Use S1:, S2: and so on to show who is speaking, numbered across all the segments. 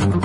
S1: Hello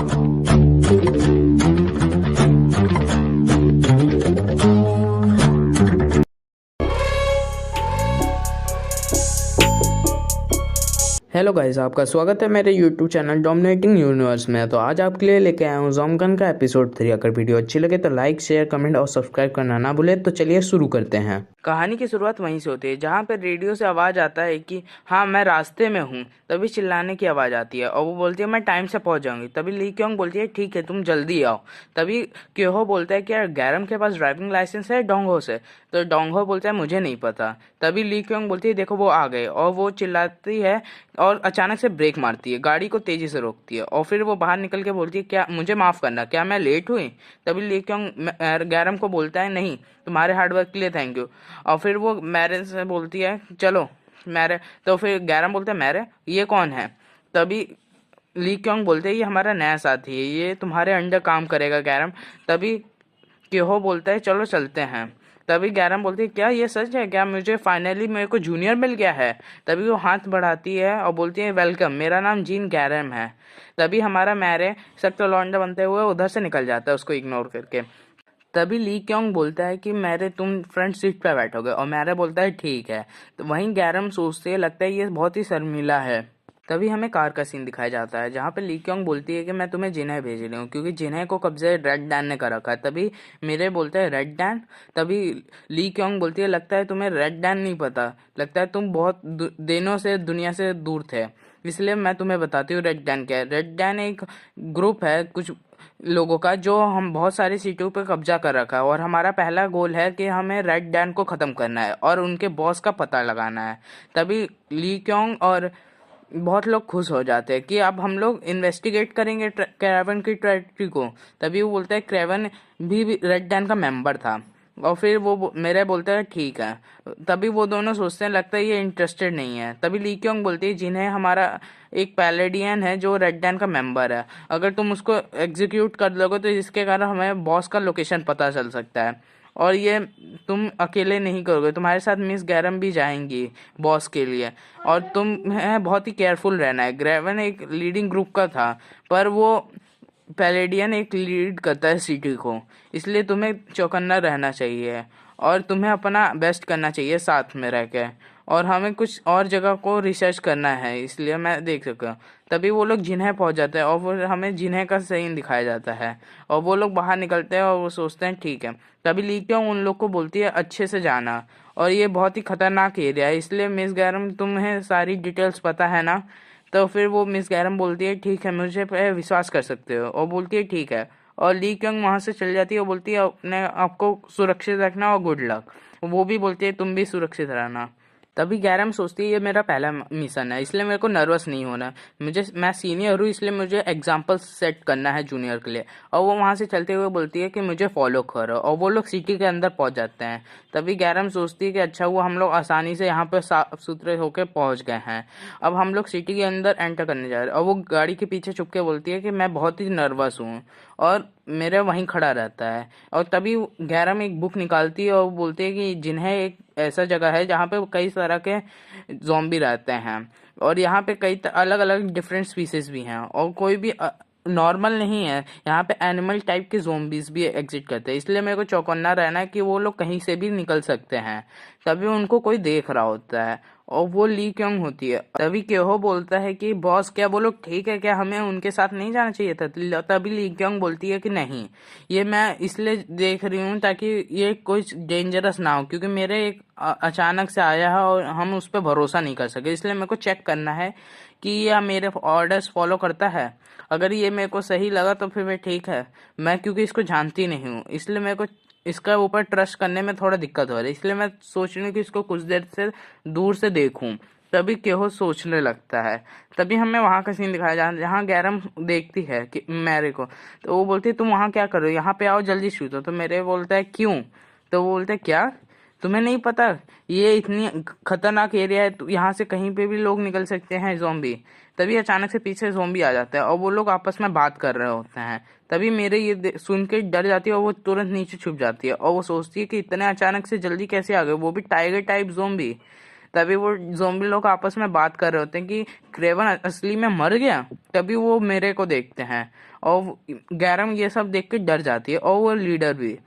S1: guys, आपका स्वागत है मेरे यूट्यूब चैनल डोमिनेटिंग यूनिवर्स में। तो आज आपके लिए लेके आया हूँ ज़ोमगन का एपिसोड 3। अगर वीडियो अच्छी लगे तो लाइक, शेयर, कमेंट और सब्सक्राइब करना ना भूले। तो चलिए शुरू करते हैं। कहानी की शुरुआत वहीं से होती है जहाँ पर रेडियो से आवाज़ आता है कि हाँ मैं रास्ते में हूँ। तभी चिल्लाने की आवाज़ आती है और वो बोलती है मैं टाइम से पहुँच जाऊँगी। तभी ली क्योंग बोलती है ठीक है तुम जल्दी आओ। तभी क्योहो बोलता है कि यार गैरम के पास ड्राइविंग लाइसेंस है डोंगो से। तो डोंगो बोलता है मुझे नहीं पता। तभी ली क्योंग बोलती है देखो वो आ गए, और वो चिल्लाती है और अचानक से ब्रेक मारती है, गाड़ी को तेजी से रोकती है और फिर वो बाहर निकल के बोलती है क्या मुझे माफ़ करना, क्या मैं लेट हुई। तभी ली क्योंग गैरम को बोलता है नहीं तुम्हारे हार्डवर्क के लिए थैंक यू। और फिर वो मैरे से बोलती है चलो मैरे। तो फिर गैरम बोलता है मैरे ये कौन है। तभी ली क्योंग बोलते हैं ये हमारा नया साथी है, ये तुम्हारे अंडर काम करेगा गैरम। तभी क्योहो बोलता है चलो चलते हैं। तभी गैरम बोलती है क्या ये सच है, क्या मुझे फाइनली मेरे को जूनियर मिल गया है। तभी वो हाथ बढ़ाती है और बोलती है वेलकम, मेरा नाम जीन गैरम है। तभी हमारा मैरे सख्त लौंडा बनते हुए उधर से निकल जाता है उसको इग्नोर करके। तभी ली क्योंग बोलता है कि मैरे तुम फ्रंट सीट पे बैठोगे, और मैरे बोलता है ठीक है। तो वहीं गैरम सोचते है लगता है ये बहुत ही शर्मिला है। तभी हमें कार का सीन दिखाया जाता है जहाँ पे ली क्योंग बोलती है कि मैं तुम्हें जिन्हें भेज रही हूँ क्योंकि जिन्हें को कब्जे रेड डैन ने कर रखा है। तभी मेरे बोलते हैं रेड डैन। तभी ली क्योंग बोलती है लगता है तुम्हें रेड डैन नहीं पता, लगता है तुम बहुत दिनों से दुनिया से दूर थे, इसलिए मैं तुम्हें बताती हूँ रेड डैन क्या है। रेड डैन एक ग्रुप है कुछ लोगों का जो हम बहुत सारी सीटों पर कब्जा कर रखा है, और हमारा पहला गोल है कि हमें रेड डैन को ख़त्म करना है और उनके बॉस का पता लगाना है। तभी ली क्योंग और बहुत लोग खुश हो जाते हैं कि अब हम लोग इन्वेस्टिगेट करेंगे क्रेवन की ट्रेजेडी को। तभी वो बोलता है क्रेवन भी रेड डैन का मेंबर था, और फिर वो मेरे बोलता है ठीक है। तभी वो दोनों सोचते हैं लगता है ये इंटरेस्टेड नहीं है। तभी ली क्योंग बोलती है जिन्हें हमारा एक पैलेडियन है जो रेड डैन का मेंबर है, अगर तुम उसको एग्जीक्यूट कर दोगे तो इसके कारण हमें बॉस का लोकेशन पता चल सकता है, और ये तुम अकेले नहीं करोगे, तुम्हारे साथ मिस गैरम भी जाएंगी बॉस के लिए, और तुम्हें बहुत ही केयरफुल रहना है। ग्रेवन एक लीडिंग ग्रुप का था पर वो पैलेडियन एक लीड करता है सिटी को, इसलिए तुम्हें चौकन्ना रहना चाहिए और तुम्हें अपना बेस्ट करना चाहिए साथ में रह के, और हमें कुछ और जगह को रिसर्च करना है इसलिए मैं देख सका। तभी वो लोग जिन्हें पहुंच जाते हैं और फिर हमें जिन्हें का सीन दिखाया जाता है, और वो लोग बाहर निकलते हैं और वो सोचते हैं ठीक है। तभी ली क्योंग उन लोग को बोलती है अच्छे से जाना, और ये बहुत ही खतरनाक एरिया है इसलिए मिस गैरम तुम्हें सारी डिटेल्स पता है ना। तो फिर वो मिस गैरम बोलती है ठीक है मुझे पे विश्वास कर सकते हो, और बोलती है ठीक है, और ली क्योंग वहाँ से चल जाती है और बोलती है अपने आपको सुरक्षित रखना और गुड लक। वो भी बोलती है तुम भी सुरक्षित रहना। तभी गैरम सोचती है ये मेरा पहला मिशन है इसलिए मेरे को नर्वस नहीं होना, मैं सीनियर हूँ इसलिए मुझे एग्जाम्पल सेट करना है जूनियर के लिए। और वो वहाँ से चलते हुए बोलती है कि मुझे फॉलो करो, और वो लोग सिटी के अंदर पहुँच जाते हैं। तभी गैरम सोचती है कि अच्छा हुआ हम लोग आसानी से यहाँ पर साफ सुथरे होकर पहुँच गए हैं, अब हम लोग सिटी के अंदर एंटर करने जा रहे हैं। और वो गाड़ी के पीछे छुप के बोलती है कि मैं बहुत ही नर्वस हूँ, और मेरे वहीं खड़ा रहता है। और तभी गैरम एक बुक निकालती है और बोलती है कि जिन्हें एक ऐसा जगह है जहाँ पे कई तरह के ज़ॉम्बी रहते हैं, और यहाँ पे कई अलग अलग डिफरेंट स्पीसीज भी हैं, और कोई भी नॉर्मल नहीं है, यहाँ पे एनिमल टाइप के ज़ॉम्बीज भी एग्जिस्ट करते हैं, इसलिए मेरे को चौकन्ना रहना है कि वो लोग कहीं से भी निकल सकते हैं। तभी उनको कोई देख रहा होता है और वो ली क्योंग होती है। तभी क्योहो बोलता है कि बॉस क्या वो लोग ठीक है, क्या हमें उनके साथ नहीं जाना चाहिए था। तभी ली क्योंग बोलती है कि नहीं, ये मैं इसलिए देख रही हूँ ताकि ये कुछ डेंजरस ना हो, क्योंकि मेरे एक अचानक से आया है और हम उस पर भरोसा नहीं कर सके, इसलिए मेरे को चेक करना है कि यह मेरे ऑर्डर्स फॉलो करता है। अगर ये मेरे को सही लगा तो फिर मैं ठीक है, मैं क्योंकि इसको जानती नहीं हूँ इसलिए मेरे को इसका ऊपर ट्रस्ट करने में थोड़ा दिक्कत हो रही है, इसलिए मैं सोच रही हूँ कि इसको कुछ देर से दूर से देखूं। तभी क्यों सोचने लगता है। तभी हमें वहाँ का सीन दिखाया जहाँ गैरम देखती है कि मैरे को, तो वो बोलती है तुम वहाँ क्या कर रहे हो, यहाँ पे आओ जल्दी शूट हो। तो मेरे बोलता है क्यों। तो वो बोलते है क्या तुम्हें नहीं पता ये इतनी खतरनाक एरिया है, तो यहाँ से कहीं पे भी लोग निकल सकते हैं ज़ॉम्बी। तभी अचानक से पीछे ज़ॉम्बी आ जाता है और वो लोग आपस में बात कर रहे होते हैं। तभी मेरे ये सुन के डर जाती है और वो तुरंत नीचे छुप जाती है, और वो सोचती है कि इतने अचानक से जल्दी कैसे आ गए, वो भी टाइगर टाइप ज़ॉम्बी। तभी वो ज़ॉम्बी लोग आपस में बात कर रहे होते हैं कि क्रेवन असली में मर गया। तभी वो मेरे को देखते हैं और गैरम ये सब देख के डर जाती है और वो लीडर भी।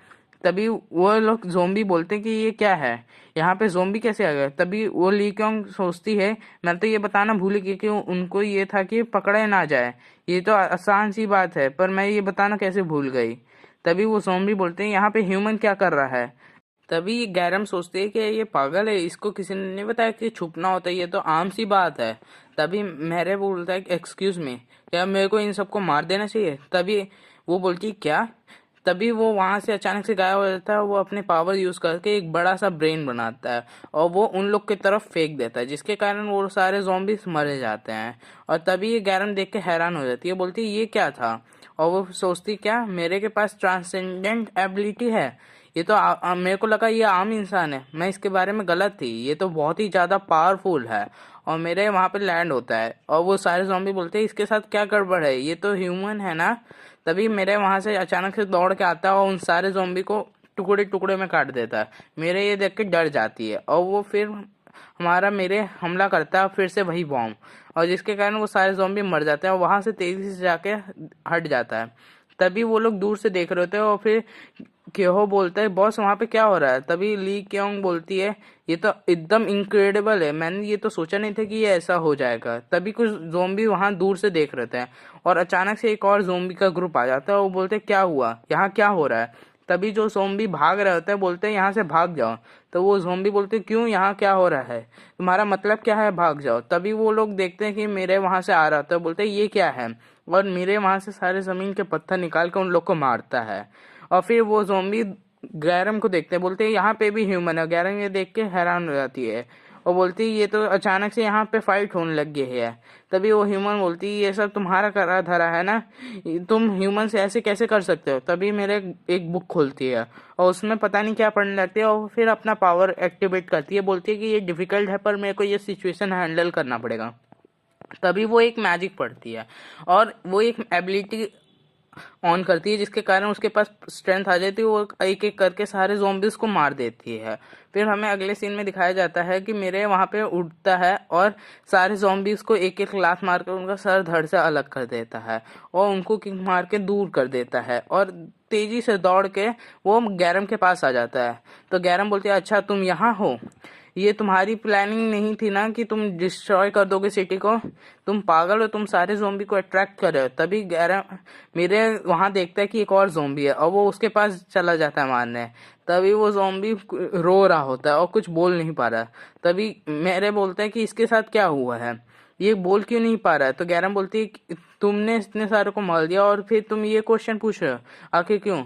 S1: तभी वो लोग ज़ॉम्बी बोलते हैं कि ये क्या है, यहाँ पे ज़ॉम्बी कैसे आ गया। तभी वो ली क्योंग सोचती है मैं तो ये बताना भूल गई कि उनको ये था कि पकड़े ना जाए, ये तो आसान सी बात है, पर मैं ये बताना कैसे भूल गई। तभी वो ज़ॉम्बी बोलते हैं यहाँ पे ह्यूमन क्या कर रहा है। तभी गैरम सोचते है कि ये पागल है, इसको किसी ने नहीं बताया कि छुपना होता है, ये तो आम सी बात है। तभी मेरे बोलता है एक्सक्यूज मी, क्या मेरे को इन सबको मार देना चाहिए। तभी वो बोलती है क्या। तभी वो वहां से अचानक से गायब हो जाता है। वो अपने पावर यूज करके एक बड़ा सा ब्रेन बनाता है और वो उन लोग की तरफ फेंक देता है, जिसके कारण वो सारे zombies मर जाते हैं। और तभी ये गैरम देख के हैरान हो जाती है, बोलती है ये क्या था। और वो सोचती क्या मेरे के पास ट्रांसेंडेंट एबिलिटी है, ये तो मेरे को लगा ये आम इंसान है, मैं इसके बारे में गलत थी, ये तो बहुत ही ज़्यादा पावरफुल है। और मेरे वहाँ पे लैंड होता है और वो सारे ज़ॉम्बी बोलते हैं इसके साथ क्या गड़बड़ है, ये तो ह्यूमन है ना। तभी मेरे वहाँ से अचानक से दौड़ के आता है और उन सारे ज़ॉम्बी को टुकड़े टुकड़े में काट देता है। मेरे ये देख के डर जाती है और वो फिर हमारा मेरे हमला करता है फिर से वही बॉम्ब, और जिसके कारण वो सारे ज़ॉम्बी मर जाते हैं और वहाँ से तेज़ी से जाके हट जाता है। तभी वो लोग दूर से देख रहे होते हैं और फिर क्यों बोलता है बॉस वहाँ पे क्या हो रहा है। तभी ली क्योंग बोलती है ये तो एकदम इनक्रेडिबल है, मैंने ये तो सोचा नहीं था कि ये ऐसा हो जाएगा। तभी कुछ ज़ोंबी वहाँ दूर से देख रहे थे और अचानक से एक और ज़ोंबी का ग्रुप आ जाता है। वो बोलते हैं क्या हुआ, यहाँ क्या हो रहा है। तभी जो ज़ोंबी भाग रहे होते हैं बोलते हैं यहाँ से भाग जाओ। तो वो ज़ोंबी बोलते हैं क्यों, यहाँ क्या हो रहा है, तुम्हारा मतलब क्या है, भाग जाओ। तभी वो लोग देखते हैं कि मेरे वहाँ से आ रहा होता है, बोलते हैं ये क्या है, और मेरे वहाँ से सारे ज़मीन के पत्थर निकाल कर उन लोग को मारता है। और फिर वो ज़ोंबी गैरम को देखते हैं, बोलते हैं यहाँ पे भी ह्यूमन है। गैरम ये देख के हैरान हो जाती है और बोलती है ये तो अचानक से यहाँ पे फाइट होने लग गई है। तभी वो ह्यूमन बोलती है ये सब तुम्हारा करा धरा है ना, तुम ह्यूमन से ऐसे कैसे कर सकते हो। तभी मेरे एक बुक खोलती है और उसमें पता नहीं क्या पढ़ने लगती है और फिर अपना पावर एक्टिवेट करती है। बोलती है कि ये डिफिकल्ट है पर मेरे को ये सिचुएशन हैंडल करना पड़ेगा। तभी वो एक मैजिक पढ़ती है और वो एक एबिलिटी ऑन करती है, जिसके कारण उसके पास स्ट्रेंथ आ जाती है, वो एक एक करके सारे ज़ॉम्बीज को मार देती है। फिर हमें अगले सीन में दिखाया जाता है कि मेरे वहाँ पे उठता है और सारे ज़ॉम्बीज को एक एक लात मारकर उनका सर धड़ से अलग कर देता है और उनको किक मार के दूर कर देता है और तेजी से दौड़ के वो गैरम के पास आ जाता है। तो गैरम बोलती है अच्छा तुम यहाँ हो, ये तुम्हारी प्लानिंग नहीं थी ना कि तुम डिस्ट्रॉय कर दोगे सिटी को, तुम पागल हो, तुम सारे ज़ोंबी को अट्रैक्ट कर रहे हो। तभी गैरम मेरे वहाँ देखता है कि एक और ज़ोंबी है और वो उसके पास चला जाता है मारने। तभी वो ज़ोंबी रो रहा होता है और कुछ बोल नहीं पा रहा। तभी मेरे बोलता है कि इसके साथ क्या हुआ है, ये बोल क्यों नहीं पा रहा है। तो गैरम बोलती है कि तुमने इतने सारे को मार दिया और फिर तुम ये क्वेश्चन पूछ रहे हो, आखिर क्यों,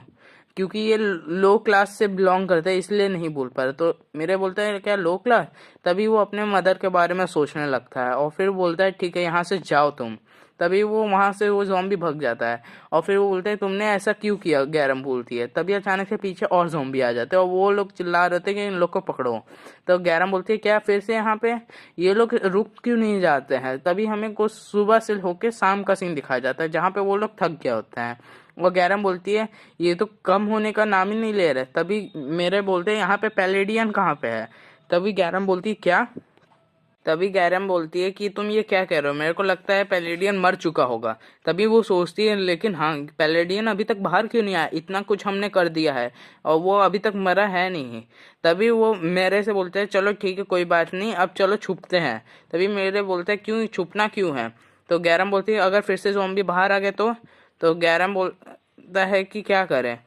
S1: क्योंकि ये लो क्लास से बिलोंग करता है इसलिए नहीं बोल पा रहा। तो मेरे बोलता है क्या लो क्लास। तभी वो अपने मदर के बारे में सोचने लगता है और फिर बोलता है ठीक है यहाँ से जाओ तुम। तभी वो वहां से वो ज़ॉम्बी भाग जाता है और फिर वो बोलते हैं तुमने ऐसा क्यों किया, गैरम बोलती है। तभी अचानक से पीछे और ज़ॉम्बी आ जाते हैं और वो लोग चिल्ला रहे थे कि इन लोग को पकड़ो। तो गैरम बोलती है क्या फिर से यहाँ पे ये लोग रुक क्यों नहीं जाते हैं। तभी हमें कुछ सुबह से होके शाम का सीन दिखाया जाता है जहाँ पे वो लोग थक गए होते हैं। वो गैरम बोलती है ये तो कम होने का नाम ही नहीं ले रहे। तभी मेरे बोलते हैं यहाँ पे पैलेडियन कहाँ पे है। तभी गैरम बोलती है क्या। तभी गैरम बोलती है कि तुम ये क्या कह रहे हो, मेरे को लगता है पैलेडियन मर चुका होगा। तभी वो सोचती है लेकिन हाँ पैलेडियन अभी तक बाहर क्यों नहीं आया, इतना कुछ हमने कर दिया है और वो अभी तक मरा है नहीं। तभी वो मेरे से बोलते हैं चलो ठीक है कोई बात नहीं अब चलो छुपते हैं। तभी मेरे बोलते हैं क्यों छुपना क्यों है। तो गैरम बोलती है अगर फिर से ज़ॉम्बी बाहर आ गए तो गैरम बोलता है कि क्या करें।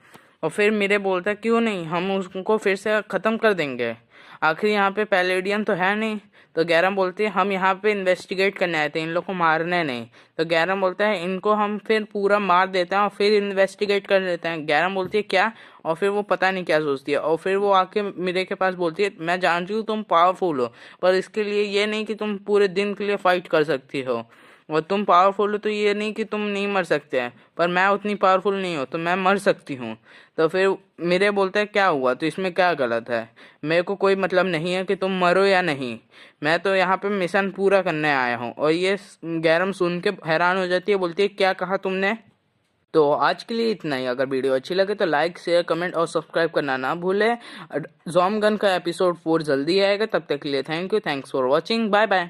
S1: और फिर मेरे बोलता है क्यों नहीं, हम उसको फिर से ख़त्म कर देंगे, आखिर यहाँ पे पैलेडियन तो है नहीं। तो गैरम बोलती है हम यहाँ पे इन्वेस्टिगेट करने आए थे, इन लोग को मारने नहीं। तो गैरम बोलता है इनको हम फिर पूरा मार देते हैं और फिर इन्वेस्टिगेट कर लेते हैं। गैरम बोलती है क्या, और फिर वो पता नहीं क्या सोचती है और फिर वो आके मेरे के पास बोलती है मैं जानती हूँ तुम पावरफुल हो पर इसके लिए ये नहीं कि तुम पूरे दिन के लिए फाइट कर सकती हो, और तुम पावरफुल हो तो ये नहीं कि तुम नहीं मर सकते हैं, पर मैं उतनी पावरफुल नहीं हूँ तो मैं मर सकती हूँ। तो फिर मेरे बोलता है क्या हुआ तो इसमें क्या गलत है, मेरे को कोई मतलब नहीं है कि तुम मरो या नहीं, मैं तो यहाँ पे मिशन पूरा करने आया हूँ। और ये गैरम सुन के हैरान हो जाती है, बोलती है क्या कहा तुमने। तो आज के लिए इतना ही। अगर वीडियो अच्छी लगे तो लाइक शेयर कमेंट और सब्सक्राइब करना ना भूलें। ज़ॉम्ब गन का एपिसोड 4 जल्दी आएगा। तब तक के लिए thank you, thanks for watching, bye bye.